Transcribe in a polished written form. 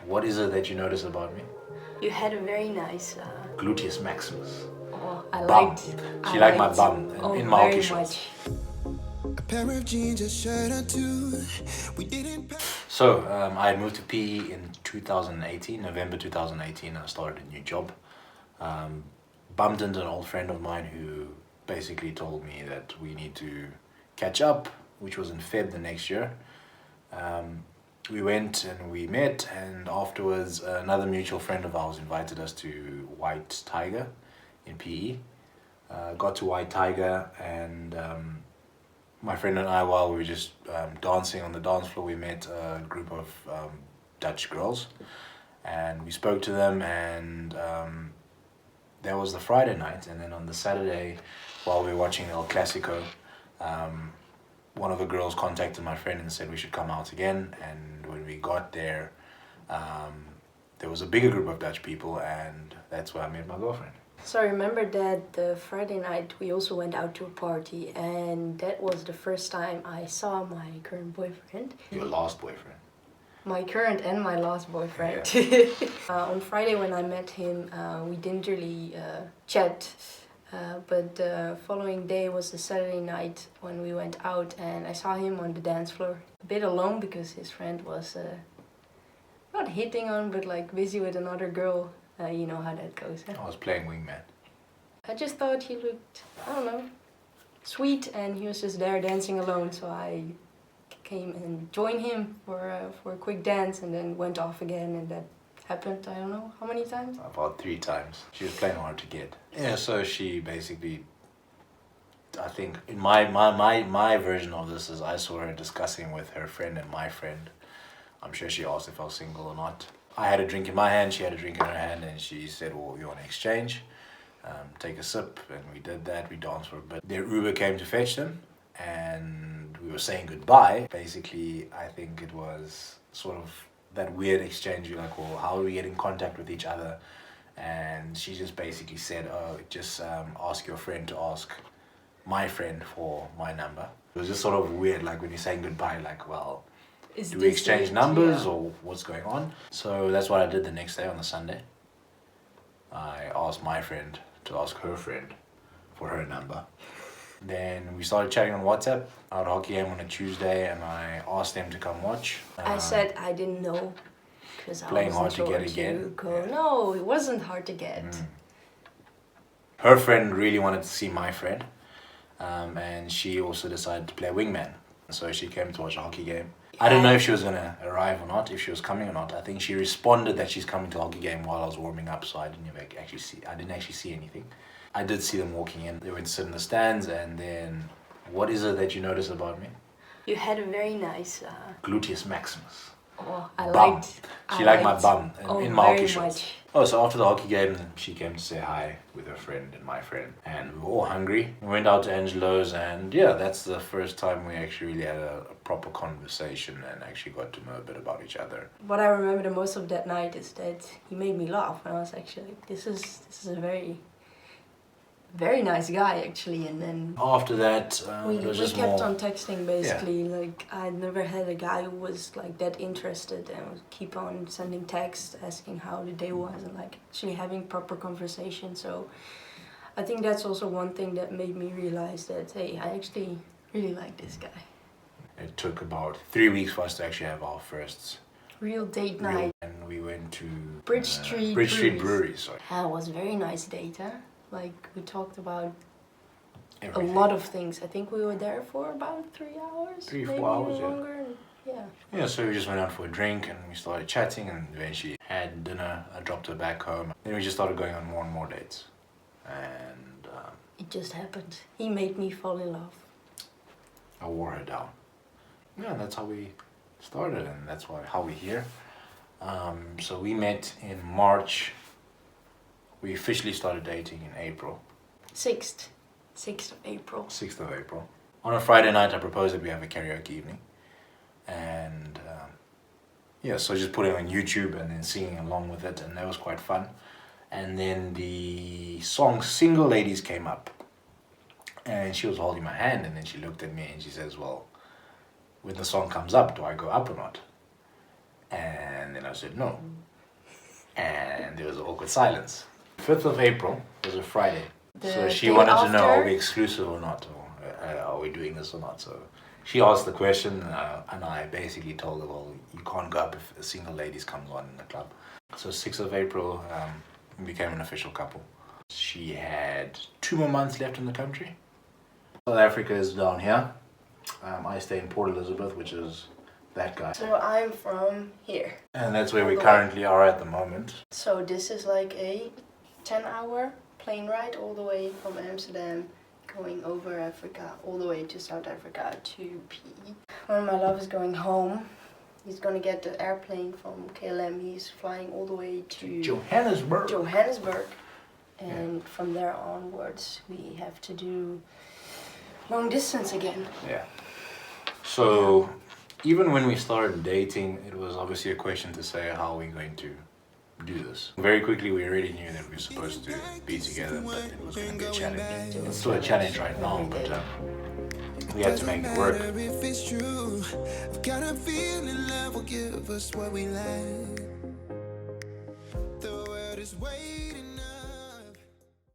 What is it that you notice about me? You had a very nice. Gluteus maximus. Oh, I Bum. liked. She I liked my liked- bum Oh, in my very hockey shorts. much. A pair of jeans, a shirt or two. We didn't. So I had moved to PE in 2018, November 2018. I started a new job. Bumped into an old friend of mine who basically told me that we need to catch up, which was in Feb the next year. We went and we met, and afterwards another mutual friend of ours invited us to White Tiger in PE. Got to White Tiger, and my friend and I, while we were just dancing on the dance floor, we met a group of Dutch girls, and we spoke to them, and that was the Friday night. And then on the Saturday, while we were watching El Clasico, one of the girls contacted my friend and said we should come out again. And when we got there, there was a bigger group of Dutch people, and that's where I met my girlfriend. So I remember that the Friday night we also went out to a party, and that was the first time I saw my current boyfriend. Your last boyfriend. My current and my last boyfriend. On Friday when I met him, we didn't really chat. But the following day was the Saturday night when we went out, and I saw him on the dance floor. A bit alone because his friend was not hitting on, but like busy with another girl. You know how that goes. Huh? I was playing wingman. I just thought he looked, I don't know, sweet, and he was just there dancing alone. So I came and joined him for a quick dance, and then went off again, and that happened, I don't know how many times. About 3 times. She was playing hard to get. Yeah, so she basically, I think, in my version of this is I saw her discussing with her friend and my friend. I'm sure she asked if I was single or not. I had a drink in my hand, she had a drink in her hand, and she said, well, you want to exchange? Take a sip, and we did that. We danced for a bit. Their Uber came to fetch them, and we were saying goodbye. Basically, I think it was sort of that weird exchange. You're like, well, how do we get in contact with each other? And she just basically said, oh, just ask your friend to ask my friend for my number. It was just sort of weird, like when you're saying goodbye, like, well, do we exchange numbers or what's going on? So that's what I did the next day on the Sunday. I asked my friend to ask her friend for her number. Then we started chatting on WhatsApp. I had a hockey game on a Tuesday, and I asked them to come watch. I said I didn't know because I Playing hard wasn't to sure get again. go. No, it wasn't hard to get. Her friend really wanted to see my friend, and she also decided to play wingman. So she came to watch a hockey game. I didn't know if she was going to arrive or not, if she was coming or not. I think she responded that she's coming to a hockey game while I was warming up, so I didn't actually see anything. I did see them walking in. They went to sit in the stands, and then, what is it that you notice about me? You had a very nice. Gluteus maximus. Oh, I Bum. liked. She liked my bum in my hockey very shorts. much. Oh, so after the hockey game, she came to say hi with her friend and my friend, and we were all hungry. We went out to Angelo's, and yeah, that's the first time we actually really had a proper conversation and actually got to know a bit about each other. What I remember the most of that night is that he made me laugh, and I was actually like, this is a very nice guy actually. And then After that, we it was just kept more. on texting basically. Like I never had a guy who was like that interested and would keep on sending texts asking how the day was and like actually having proper conversation. So I think that's also one thing that made me realize that hey, I actually really like this guy. It took about 3 weeks for us to actually have our first Real date night. and we went to Bridge Street Brewery. Sorry. It was a very nice date, huh? Like we talked about Everything. a lot of things. I think we were there for about 3 hours. 3-4 maybe hours, even yeah. longer. Yeah. Yeah, so we just went out for a drink and we started chatting, and eventually had dinner. I dropped her back home. Then we just started going on more and more dates. And It just happened. He made me fall in love. I wore her down. Yeah, that's how we started, and that's how we're here. So we met in March. We officially started dating in April. 6th of April. 6th of April. On a Friday night, I proposed that we have a karaoke evening. And yeah, so just putting it on YouTube and then singing along with it, and that was quite fun. And then the song Single Ladies came up. And she was holding my hand, and then she looked at me and she says, well, when the song comes up, do I go up or not? And then I said no. And there was an awkward silence. 5th of April was a Friday. So she wanted to know, are we exclusive or not? Or are we doing this or not? So she asked the question, and I basically told her, well, you can't go up if a single ladies comes on in the club. So 6th of April, we became an official couple. She had 2 more months left in the country. South Africa is down here. I stay in Port Elizabeth, which is that guy. So I'm from here. And that's where we currently are at the moment. So this is like a 10-hour plane ride all the way from Amsterdam, going over Africa, all the way to South Africa to PE. When my love is going home, he's gonna get the airplane from KLM. He's flying all the way to Johannesburg. And from there onwards, we have to do long distance again. Yeah. So even when we started dating, it was obviously a question to say, how are we going to do this? Very quickly, we already knew that we were supposed to be together, but it was going to be a challenge. It's still a challenge right now, but we had to make it work. If it's true, I've got a feeling love will give us what we lack. The world is waiting.